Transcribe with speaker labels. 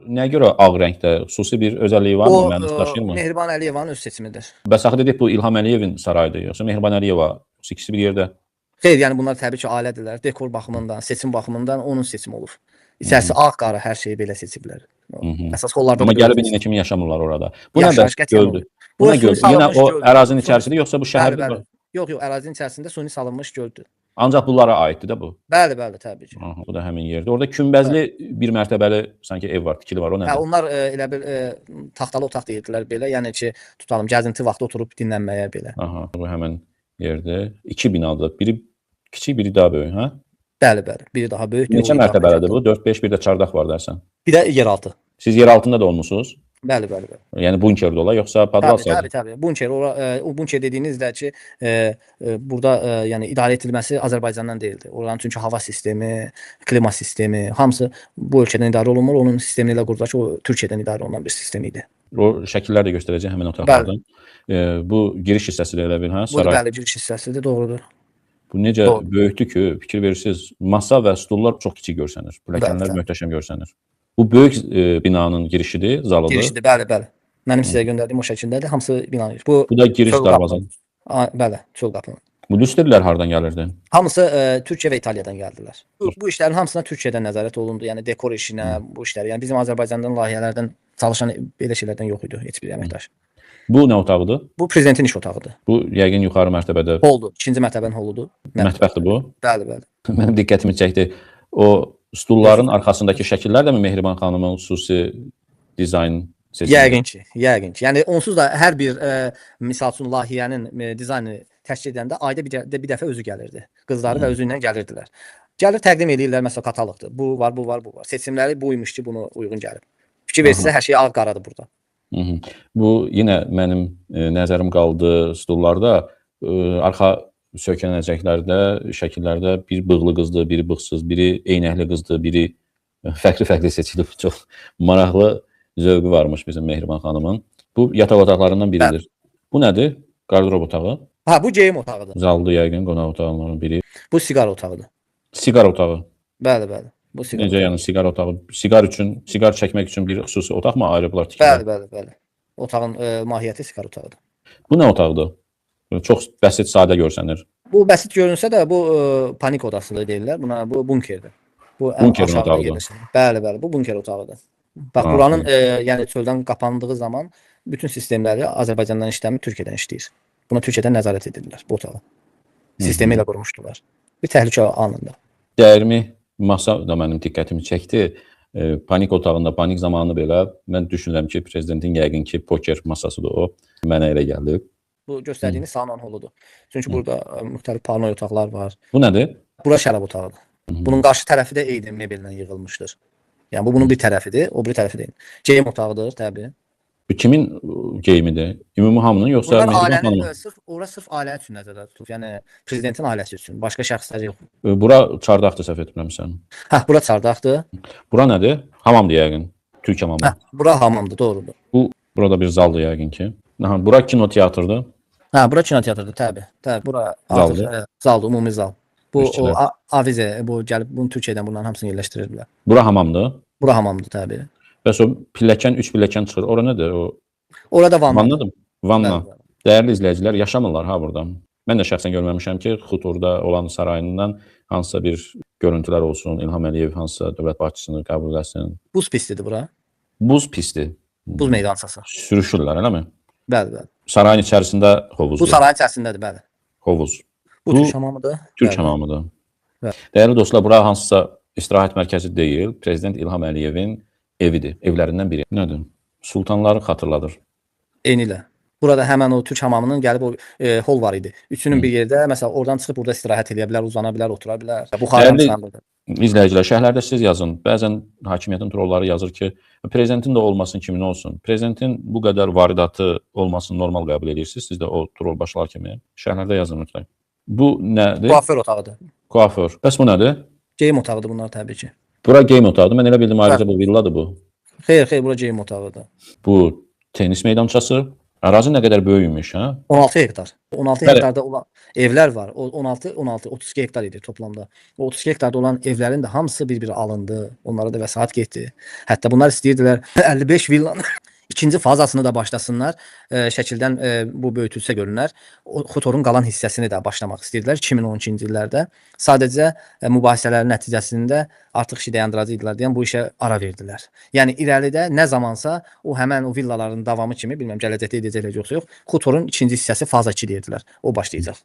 Speaker 1: nəyə görə ağ rəngdə? Xüsusi bir özəlliyi varmı? Mənası daşıyırmı?
Speaker 2: Mehriban Əliyevanın öz seçimidir.
Speaker 1: Bəs axı dedik bu İlham Əliyevin sarayıdır, yoxsa Mehriban Əliyeva ikisi bir yerdə?
Speaker 2: Xeyr, yəni bunlar təbii ki, ailədirlər. Dekor baxımından, seçim baxımından onun seçimi olur. İçərisi ağ-qara hər şeyi belə seçiblər. Əsas hollarda
Speaker 1: Amma gəlib indi kimi yaşamırlar orada. Bu nə göldür? Bu nə göldür? Yenə o ərazinin içərisidir, yoxsa bu şəhərdir bu?
Speaker 2: Yox, ərazinin içərisində suni salınmış göldür.
Speaker 1: Ancaq bunlara aiddir də bu?
Speaker 2: Bəli, təbii ki.
Speaker 1: Bu da həmin yerdir. Orada günbəzli bir mərtəbəli sanki ev var, tikili var, o nədir?
Speaker 2: Onlar elə bir taxtalı otaq deyirdilər belə, yəni ki, tutalım, gəzinti vaxtı oturub dinlənməyə belə.
Speaker 1: Bu həmin yerdir. 2 binadır. Biri kiçik, biri daha böyük, hə?
Speaker 2: Bəli, biri daha böyükdür.
Speaker 1: Neçə mərtəbəlidir bu? 4-5, bir də çardaq var dərsən.
Speaker 2: Bir də yeraltı.
Speaker 1: Siz yer altında da olmusunuz?
Speaker 2: Bəli.
Speaker 1: Yəni bunkerdə ola, yoxsa podval sayılır?
Speaker 2: Təbii. Bunker, o bunker dediyiniz də ki, burada yəni idarə edilməsi Azərbaycandan deyildi. Oranın çünki hava sistemi, klima sistemi, hamısı bu ölkədən idarə olunmur. Onun sistemi ilə qurulur ki, o Türkiyədən idarə olunan bir sistem idi.
Speaker 1: O şəkillər də göstərəcək həmin otaqlardan. Bu giriş hissəsidir elə bir, hə?
Speaker 2: Bu bəli, giriş hissəsidir, doğrudur.
Speaker 1: Bu necə böyükdür ki, fikir verirsiniz, masa və stullar çox kiçik görsənir. Pilləkənlər möhtəşəm görsənir. Bu böyük binanın girişidir, zalıdır.
Speaker 2: Girişidir, bəli. Mənim sizə göndərdiyim o şəkildədir, hamısı binanın. Bu
Speaker 1: da giriş darvazası.
Speaker 2: Bəli, çöl qapının.
Speaker 1: Bu lüstrlər hardan gəlirdi?
Speaker 2: Hamısı Türkiyə və İtaliyadan gəldilər. Bu işlərin hamısına Türkiyədən nəzarət olundu. Yəni dekor işinə, bu işləri. Yəni bizim Azərbaycandan layihələrdən çalışan belə şeylərdən yox idi heç bir əməkdaş.
Speaker 1: Bu nə otağıdır?
Speaker 2: Bu prezidentin iş otağıdır.
Speaker 1: Bu yəqin yuxarı mərtəbədə.
Speaker 2: Holdur. 2-ci mərtəbənin holudur.
Speaker 1: Mətbəxdir bu?
Speaker 2: Bəli.
Speaker 1: Mənim diqqətimi çəkdi. O stulların arxasındakı şəkillər də mi Mehriban xanımın xüsusi dizayn seçimi?
Speaker 2: Yəqin ki. Yəni onsuz da hər bir misal üçün layihənin dizaynı təşkil edəndə ayda bir dəfə özü gəlirdi. Qızları və özü ilə gəlirdilər. Gəlir təqdim edirlər, məsələn, kataloqdur. Bu var. Seçimləri buymuş ki, bunu uyğun gəlib. Fikir versiniz, hər şey ağ-qaradır burada.
Speaker 1: Bu yenə mənim nəzərim qaldı stullarda. Arxa sökənəcəklərdə, şəkillərdə bir bığlı qızdır, biri bığsız, biri eynəkli qızdır, biri fərqli seçilib. Çox maraqlı zövqü varmış bizim Mehriban xanımın. Bu yataq otaqlarından biridir. Bu nədir? Qardırob otağı?
Speaker 2: Bu geyim otağıdır.
Speaker 1: Zaldır yəqin, qonaq otağlarının biri.
Speaker 2: Bu siqar otağıdır.
Speaker 1: Siqar otağı?
Speaker 2: Bəli. Bu siqar.
Speaker 1: Necə yəni siqar otağı? Siqar çəkmək üçün bir xüsusi otaq mı ayrıblar tikilər?
Speaker 2: Bəli. Otağın mahiyyəti siqar otağıdır.
Speaker 1: Bu nə otaqdır? Çox bəsit, sadə görsənir.
Speaker 2: Bu bəsit görünsə də bu panik odasıdır deyirlər. Bu bunkerdir. Bu
Speaker 1: bunkerin otağıdır.
Speaker 2: Bəli, bu bunker otağıdır. Bax, buranın yəni çöldən qapandığı zaman bütün sistemləri Azərbaycandan işləmir, Türkiyədən işləyir. Buna Türkiyədən nəzarət edirlər bu otağı. Sistemi ilə qurmuşdular. Bir təhlükə anında.
Speaker 1: Dəyirmi masa da mənim diqqətimi çəkdi. Panik otağında, panik zamanı belə mən düşünürəm ki, prezidentin yəqin ki, poker masasıdır o. Mənə elə gəldi.
Speaker 2: Bu göstərdiyiniz salon holudur. Çünki burada müxtəlif parnoy otaqlar var.
Speaker 1: Bu nədir?
Speaker 2: Bura şərab otağıdır. Bunun qarşı tərəfi də eyni mebellə yığılmışdır. Yəni bu bunun bir tərəfidir, o biri tərəfi deyil. Geyim otağıdır, təbii.
Speaker 1: Bu kimin geyimidir? Ümumi hamının yoxsa Mehriban xanımın?
Speaker 2: Ora sırf ailə üçün nəzərdə tutulub. Yəni prezidentin ailəsi üçün, başqa şəxslər yox.
Speaker 1: Bura çardaqdır, səhv etmirəmsən.
Speaker 2: Bura çardaqdır.
Speaker 1: Bura nədir? Hamamdır yəqin. Türk hamamı.
Speaker 2: Bura hamamdır, doğrudur.
Speaker 1: Burada bir zaldır yəqin ki. Bura kino teatrdır.
Speaker 2: Bura kino teatrdır, təbii. Bura zaldır, ümumi zal. Bu avizə, bu gəlib bunu Türkiyədən bunların hamısını yerləşdirirdilər.
Speaker 1: Bura hamamdır.
Speaker 2: Bura hamamdır, təbii.
Speaker 1: Bəs o pilləkən, 3 pilləkən çıxır. Ora nədir?
Speaker 2: Orada vanna.
Speaker 1: Vannadır mı? Vanna. Dəyərli izləyicilər, yaşamırlar burada. Mən də şəxsən görməmişəm ki, Xuturda olan sarayından hansısa bir görüntülər olsun, İlham Əliyev hansısa dövlət başçısını qəbul etsin.
Speaker 2: Buz pistidir bura.
Speaker 1: Buz pisti.
Speaker 2: Buz meydançası.
Speaker 1: Sürüşürlər, eləmi?
Speaker 2: Bəli.
Speaker 1: Sarayın içərisində hovuzdur.
Speaker 2: Bu sarayın içərisindədir, bəli.
Speaker 1: Hovuz.
Speaker 2: Bu Türk hamamıdır.
Speaker 1: Türk hamamıdır. Dəyərli dostlar, bura hansısa istirahət mərkəzi deyil, Prezident İlham Əliyevin evidir, evlərindən biri. Nədir? Sultanları xatırladır.
Speaker 2: Eynilə. Burada həmən o Türk hamamının gəlib o hol var idi. Üçünün bir yerdə, məsələn, oradan çıxıb burada istirahət edə bilər, uzana bilər, otura bilər. Bu xarabçılardır.
Speaker 1: İzləyicilər, şəhərlərdə siz yazın. Bəzən hakimiyyətin trolları yazır ki, prezidentin də olmasın, kimin olsun. Prezidentin bu qədər varidatı olmasını normal qəbul edirsiniz. Siz də o trol başlar kimi şəhərlərdə yazın lütfən. Bu nədir?
Speaker 2: Kuaför otağıdır.
Speaker 1: Kuaför. Bəs bu nədir?
Speaker 2: Geyim otağıdır bunlar təbii ki.
Speaker 1: Bura geyim otağıdır. Mən elə bildim ayrıca bu villadır bu.
Speaker 2: Xeyr, bura geyim otağıdır.
Speaker 1: Bu tenis meydançası. Ərazi nə qədər böyükmüş, hə?
Speaker 2: 16 hektar. 16
Speaker 1: Bəli.
Speaker 2: hektarda olan evlər var. O 32 hektar idi toplamda. O 32 hektarda olan evlərin də hamısı bir-biri alındı. Onlara da vəsait getdi. Hətta bunlar istəyirdilər 55 villanın ikinci fazasını da başlasınlar. Şəkildən bu böyütülsə görünər. O Xutorun qalan hissəsini də başlamaq istəyirdilər 2012-ci illərdə. Sadəcə mübahisələrin nəticəsində artıq işi dayandıracaqdılar deyən bu işə ara verdilər. Yəni irəlidə nə zamansa o həmən o villaların davamı kimi bilmirəm gələcəkdə edəcəklər yoxsa yox. Xutorun ikinci hissəsi faza 2 deyirdilər. O başlayacaq.